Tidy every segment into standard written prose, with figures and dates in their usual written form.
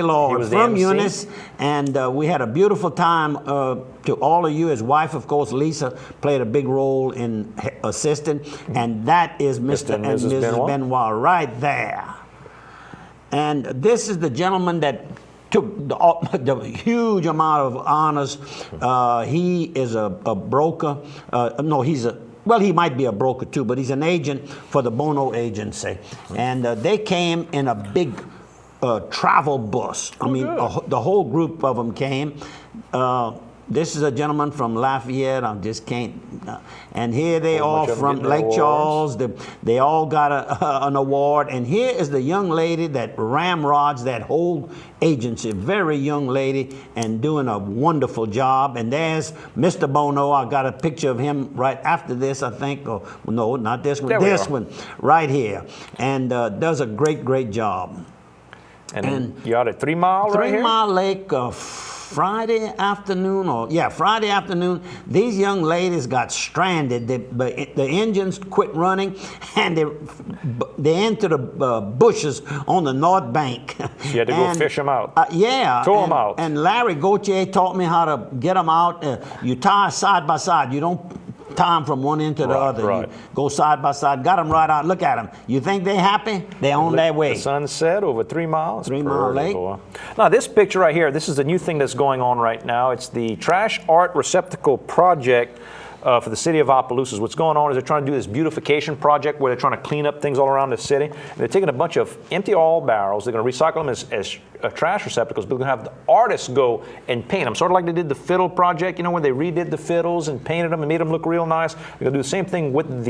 Lord from Eunice, and we had a beautiful time. To all of you, his wife, of course, Lisa, played a big role in assisting, and that is Mr. and Mrs. Benoit right there. And this is the gentleman that took the huge amount of honors. He is a broker. No, he's a well, he might be a broker too, but he's an agent for the Bono Agency, and they came in a big travel bus. I mean, the whole group of them came. This is a gentleman from Lafayette. I just can't. And here they are from Lake Charles. They all got an award. And here is the young lady that ramrods that whole agency. Very young lady and doing a wonderful job. And there's Mr. Bono. I got a picture of him right after this, I think. Or no, not this one. This one right here. And does a great, great job. And you out at 3 Mile right here? 3 Mile Lake, Friday afternoon, Friday afternoon, these young ladies got stranded. The engines quit running, and they entered the bushes on the north bank. So you had to go fish them out. Tow them out. And Larry Gauthier taught me how to get them out. You tie side by side. You don't tie them from one end to the other. You go side by side. Got them right out. Look at them. You think they happy? They on their way. The sunset over 3 miles. 3 Mile Lake. Now this picture right here, this is a new thing that's going on right now. It's the Trash Art Receptacle Project for the city of Opelousas. What's going on is they're trying to do this beautification project where they're trying to clean up things all around the city. And they're taking a bunch of empty oil barrels. They're going to recycle them as trash receptacles, but they're going to have the artists go and paint them. Sort of like they did the fiddle project, you know, when they redid the fiddles and painted them and made them look real nice. They're going to do the same thing with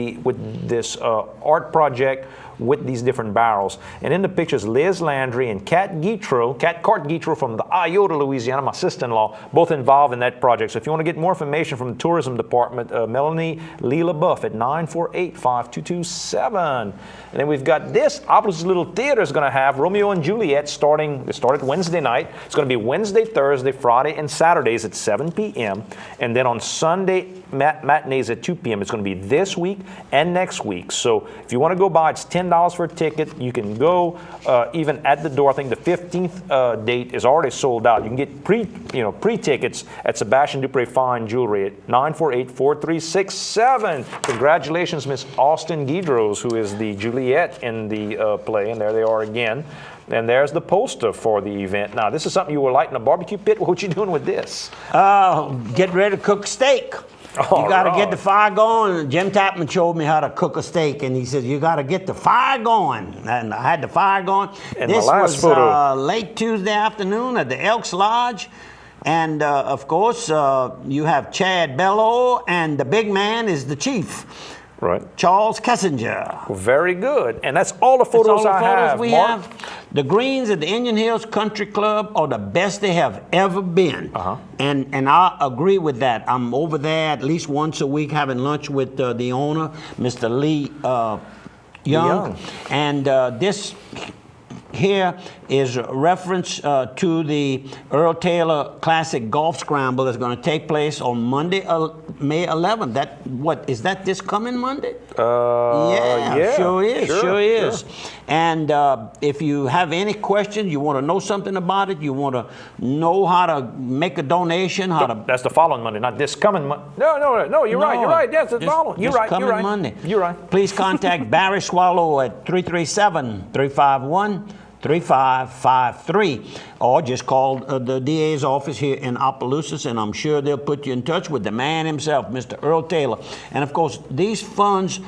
this art project with these different barrels. And in the pictures, Liz Landry and Cat Cart Guitro from the Iota, Louisiana, my sister-in-law, both involved in that project. So if you want to get more information from the tourism department, Melanie Lee LaBeouf at 948-5227. And then we've got this, Opelousas Little Theater is going to have Romeo and Juliet started Wednesday night. It's going to be Wednesday, Thursday, Friday, and Saturdays at 7 p.m. And then on Sunday, matinees at 2 p.m. It's going to be this week and next week. So if you want to go by, it's $10 for a ticket. You can go even at the door. I think the 15th date is already sold out. You can get pre-tickets at Sebastian Dupre Fine Jewelry at 948-4367. Congratulations, Miss Austin Guidros, who is the Juliet in the play, and there they are again. And there's the poster for the event. Now, this is something you were lighting a barbecue pit. What you doing with this? Get ready to cook steak. You got to get the fire going. Jim Tapman showed me how to cook a steak, and he says, you got to get the fire going. And I had the fire going. And this was late Tuesday afternoon at the Elks Lodge. And, of course, you have Chad Bello, and the big man is the chief. Right. Charles Kessinger. Very good. And that's all the photos I have. We have. The greens at the Indian Hills Country Club are the best they have ever been. And I agree with that. I'm over there at least once a week having lunch with the owner, Mr. Lee Young. And this here is a reference to the Earl Taylor Classic Golf Scramble that's going to take place on Monday, May 11th. Is that this coming Monday? Yeah, sure is. And if you have any questions, you want to know something about it, you want to know how to make a donation, That's the following Monday, not this coming Monday. No, you're right. Yes, it's following. You're right. Monday. You're right. Please contact Barry Swallow at 337-351-3553, or just call the DA's office here in Opelousas, and I'm sure they'll put you in touch with the man himself, Mr. Earl Taylor. And of course, these funds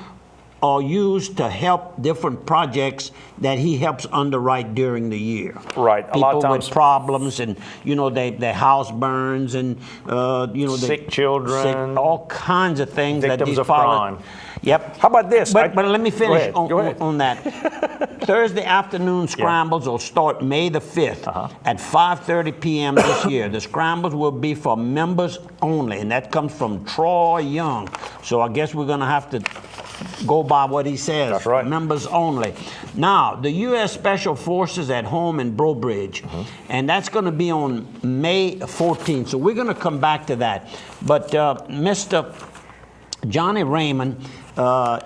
are used to help different projects that he helps underwrite during the year. Right. People a lot of times with problems, and their house burns, and sick children, all kinds of things. Victims of crime. Yep. How about this? But let me finish Go ahead. on that. Thursday afternoon scrambles will start May the 5th at 5:30 p.m. this year. The scrambles will be for members only, and that comes from Troy Young. So I guess we're going to have to go by what he says. That's right. Members only. Now, the U.S. Special Forces at home in Brobridge, and that's going to be on May 14th. So we're going to come back to that. But Mr. Johnny Raymond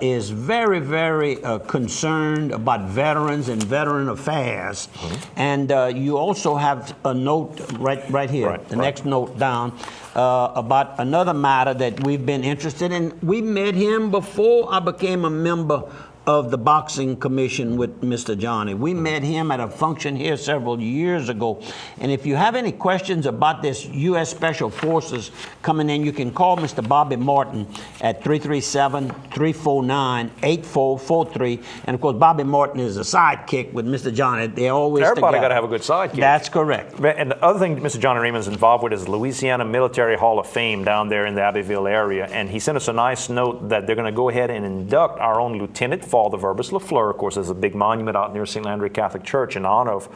is very, very concerned about veterans and veteran affairs. And you also have a note right here, the next note down, about another matter that we've been interested in. We met him before I became a member of the boxing commission with Mr. Johnny. We met him at a function here several years ago. And if you have any questions about this U.S. Special Forces coming in, you can call Mr. Bobby Martin at 337-349-8443. And of course, Bobby Martin is a sidekick with Mr. Johnny. They're always Everybody together. got to have a good sidekick. That's correct. And the other thing Mr. Johnny Raymond's involved with is the Louisiana Military Hall of Fame down there in the Abbeville area. And he sent us a nice note that they're going to go ahead and induct our own Lieutenant Father Verbis LaFleur. Of course, there's a big monument out near St. Landry Catholic Church in honor of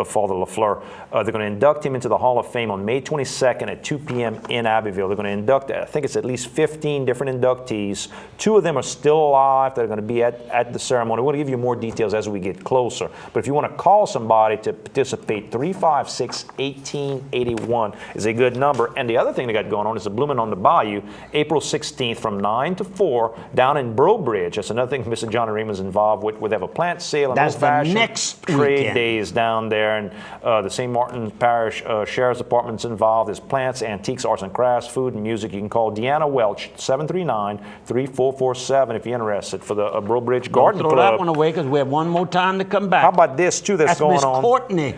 Father LaFleur. They're going to induct him into the Hall of Fame on May 22nd at 2 p.m. in Abbeville. They're going to induct, I think it's at least 15 different inductees. 2 of them are still alive. They're going to be at the ceremony. We'll give you more details as we get closer. But if you want to call somebody to participate, 356-1881 is a good number. And the other thing they got going on is the Bloomin' on the Bayou, April 16th from 9 to 4 down in Brobridge. That's another thing Mr. Johnny Raymond's involved with. They have a plant sale and that's old-fashioned the next trade weekend. days down there. And the St. Martin's Parish Sheriff's Department's involved. There's plants, antiques, arts and crafts, food and music. You can call Deanna Welch, 739-3447 if you're interested for the Brobridge Garden Throw Club. that one away because we have one more time to come back. How about this, too, that's going Miss on? Courtney,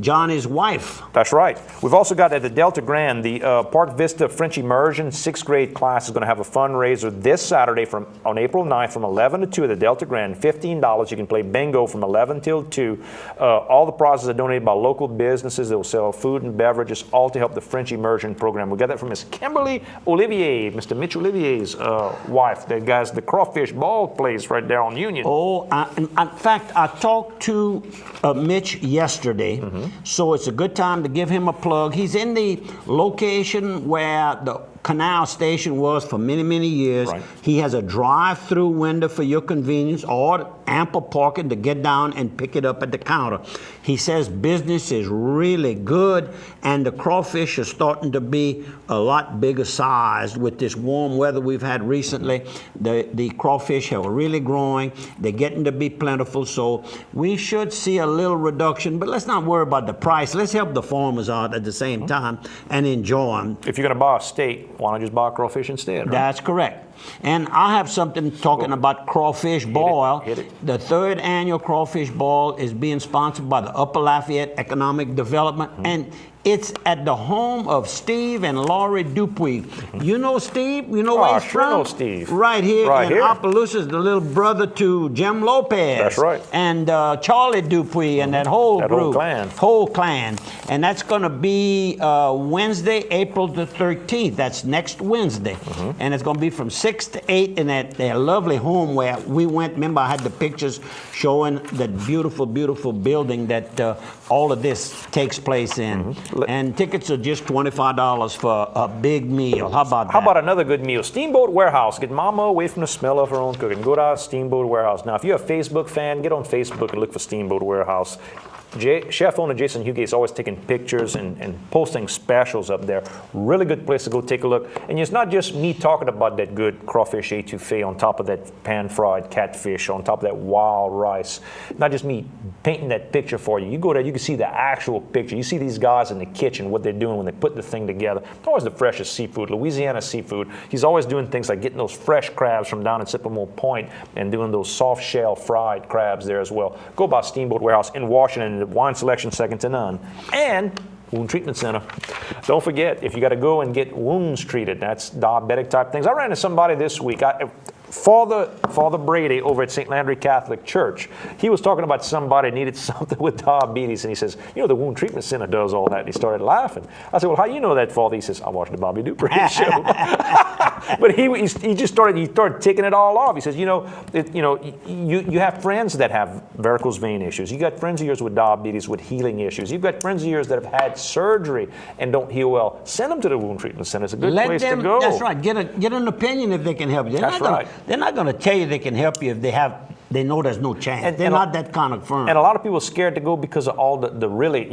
Johnny's wife. That's right. We've also got at the Delta Grand, the Park Vista French Immersion 6th grade class is going to have a fundraiser this Saturday on April 9th from 11 to 2 at the Delta Grand. $15. You can play bingo from 11 till 2. All the prizes are donated by local businesses. They will sell food and beverages, all to help the French Immersion program. We got that from Miss Kimberly Olivier, Mr. Mitch Olivier's wife. That guy's the crawfish ball place right there on Union. Oh, in fact, I talked to Mitch yesterday. So it's a good time to give him a plug. He's in the location where the Canal Station was for many, many years. Right. He has a drive-through window for your convenience or ample parking to get down and pick it up at the counter. He says business is really good and the crawfish are starting to be a lot bigger sized with this warm weather we've had recently. The crawfish are really growing. They're getting to be plentiful, so we should see a little reduction, but let's not worry about the price. Let's help the farmers out at the same time and enjoy them. If you're going to buy a steak, why not just buy a crawfish instead, right? That's correct. And I have something talking about crawfish boil. Hit it. The 3rd annual crawfish boil is being sponsored by the Upper Lafayette Economic Development, and it's at the home of Steve and Laurie Dupuy. You know Steve? You know where he's sure from? know Steve. Right here Right in here. Opelousas, the little brother to Jim Lopez. That's right. And Charlie Dupuy and that whole That group. whole clan. And that's going to be Wednesday, April the 13th. That's next Wednesday. And it's going to be from 6 to 8 in their lovely home where we went. Remember, I had the pictures showing that beautiful, beautiful building that all of this takes place in. And tickets are just $25 for a big meal. How about that? How about another good meal? Steamboat Warehouse. Get mama away from the smell of her own cooking. Go to Steamboat Warehouse. Now, if you're a Facebook fan, get on Facebook and look for Steamboat Warehouse. Chef owner Jason Hugate is always taking pictures and posting specials up there. Really good place to go take a look. And it's not just me talking about that good crawfish etouffee on top of that pan-fried catfish, on top of that wild rice. Not just me painting that picture for you. You go there, you can see the actual picture. You see these guys in the kitchen, what they're doing when they put the thing together. It's always the freshest seafood, Louisiana seafood. He's always doing things like getting those fresh crabs from down at Sycamore Point and doing those soft shell fried crabs there as well. Go by Steamboat Warehouse in Washington. Wine selection second to none. And Wound Treatment Center. Don't forget, if you got to go and get wounds treated, that's diabetic type things. I ran into somebody this week. Father Brady over at St. Landry Catholic Church, he was talking about somebody needed something with diabetes, and he says, you know, the Wound Treatment Center does all that. And he started laughing. I said, well, how you know that, Father? He says, I watched the Bobby Dupree show. But he just started ticking it all off. He says, you have friends that have varicose vein issues. You got friends of yours with diabetes, with healing issues. You've got friends of yours that have had surgery and don't heal well. Send them to the Wound Treatment Center. It's a good place to go. That's right. Get an opinion if they can help you. That's right. They're not going to tell you they can help you if they have They know there's no chance. They're not that kind of firm. And a lot of people are scared to go because of all the really,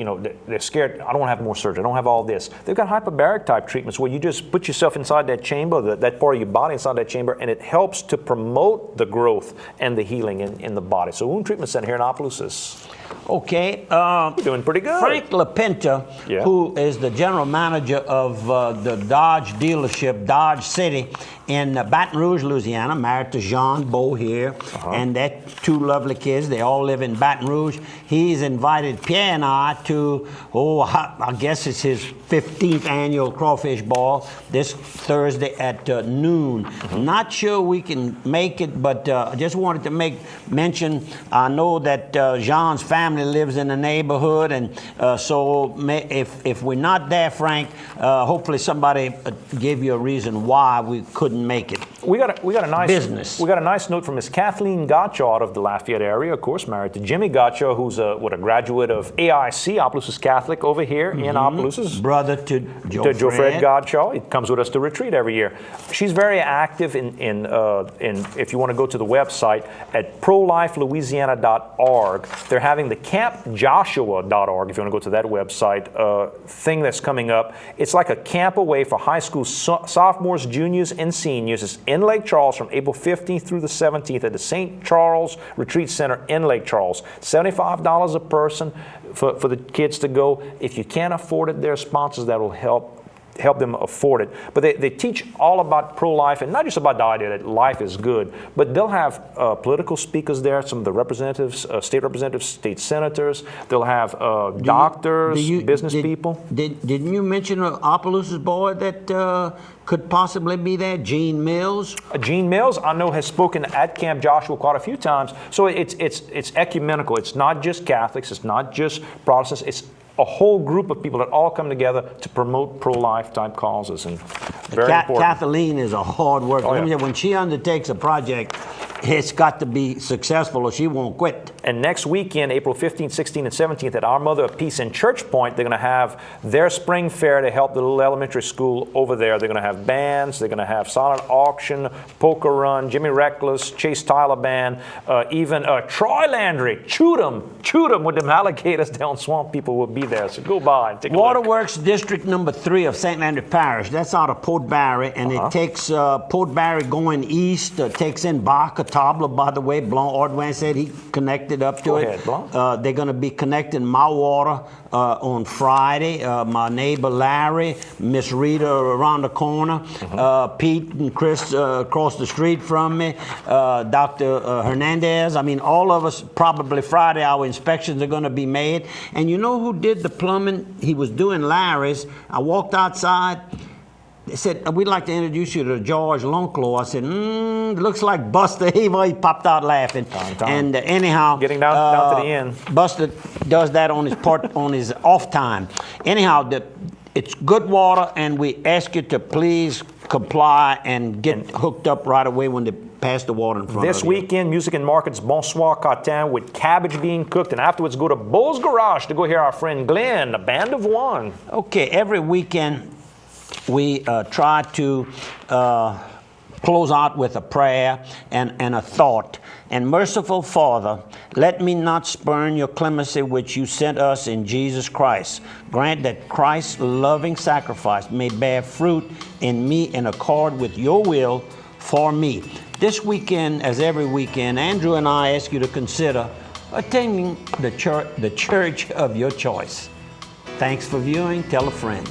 they're scared, I don't want to have more surgery, I don't have all this. They've got hyperbaric type treatments where you just put yourself inside that chamber, that part of your body inside that chamber, and it helps to promote the growth and the healing in the body. So Wound Treatment Center here in Opelousas. Okay. We're doing pretty good. Frank LaPinta, who is the general manager of the Dodge dealership, Dodge City, in Baton Rouge, Louisiana, married to Jean Beau here, and they're two lovely kids. They all live in Baton Rouge. He's invited Pierre and I to, I guess it's his 15th annual crawfish ball this Thursday at noon. Not sure we can make it, but I just wanted to make mention. I know that Jean's family lives in the neighborhood, and so if we're not there, Frank, hopefully somebody gave you a reason why we couldn't make it. We got a nice business. We got a nice note from Miss Kathleen Gotcha out of the Lafayette area, of course, married to Jimmy Gotcha, who's a graduate of AIC, Opelousas Catholic, over here in Opelousas. Brother to Joe Fred Gotcha. He comes with us to retreat every year. She's very active in if you want to go to the website at prolifelouisiana.org. They're having the campjoshua.org, if you want to go to that website, thing that's coming up. It's like a camp away for high school sophomores, juniors, and seniors. It's in Lake Charles from April 15th through the 17th at the St. Charles Retreat Center in Lake Charles. $75 a person for the kids to go. If you can't afford it, there are sponsors that will help them afford it. But they teach all about pro-life, and not just about the idea that life is good, but they'll have political speakers there, some of the representatives, state representatives, state senators. They'll have doctors, business people. Didn't you mention an Opelousas boy that could possibly be there, Gene Mills? Gene Mills, I know, has spoken at Camp Joshua quite a few times. So it's ecumenical. It's not just Catholics. It's not just Protestants. It's a whole group of people that all come together to promote pro-life type causes, and very important. Kathleen is a hard worker. When she undertakes a project, it's got to be successful or she won't quit. And next weekend, April 15th, 16th, and 17th at Our Mother of Peace in Church Point, they're going to have their spring fair to help the little elementary school over there. They're going to have bands. They're going to have silent auction, poker run, Jimmy Reckless, Chase Tyler Band, even Troy Landry, Shoot 'em with them alligators down Swamp People will be there. So go by and take a look. Waterworks District number 3 of St. Landry Parish. That's out of Port Barry, and it takes Port Barry going east, takes in Barker, Tabla, by the way. Blanc Ordwin said he connected up to it. They're going to be connecting my water on Friday. My neighbor Larry, Miss Rita around the corner, Pete and Chris across the street from me, Dr. Hernandez. I mean, all of us, probably Friday, our inspections are going to be made. And you know who did the plumbing? He was doing Larry's. I walked outside. They said, we'd like to introduce you to George Lonclo. I said, looks like Buster. He popped out laughing. And anyhow, getting down to the end. Buster does that on his on his off time. Anyhow, it's good water, and we ask you to please comply and get hooked up right away when they pass the water in front of you. This weekend, Music and Markets Bonsoir Catin with cabbage being cooked, and afterwards go to Bull's Garage to go hear our friend Glenn, a band of one. Okay, every weekend we try to close out with a prayer and a thought. And merciful Father, let me not spurn your clemency which you sent us in Jesus Christ. Grant that Christ's loving sacrifice may bear fruit in me in accord with your will for me. This weekend, as every weekend, Andrew and I ask you to consider attending the church of your choice. Thanks for viewing. Tell a friend.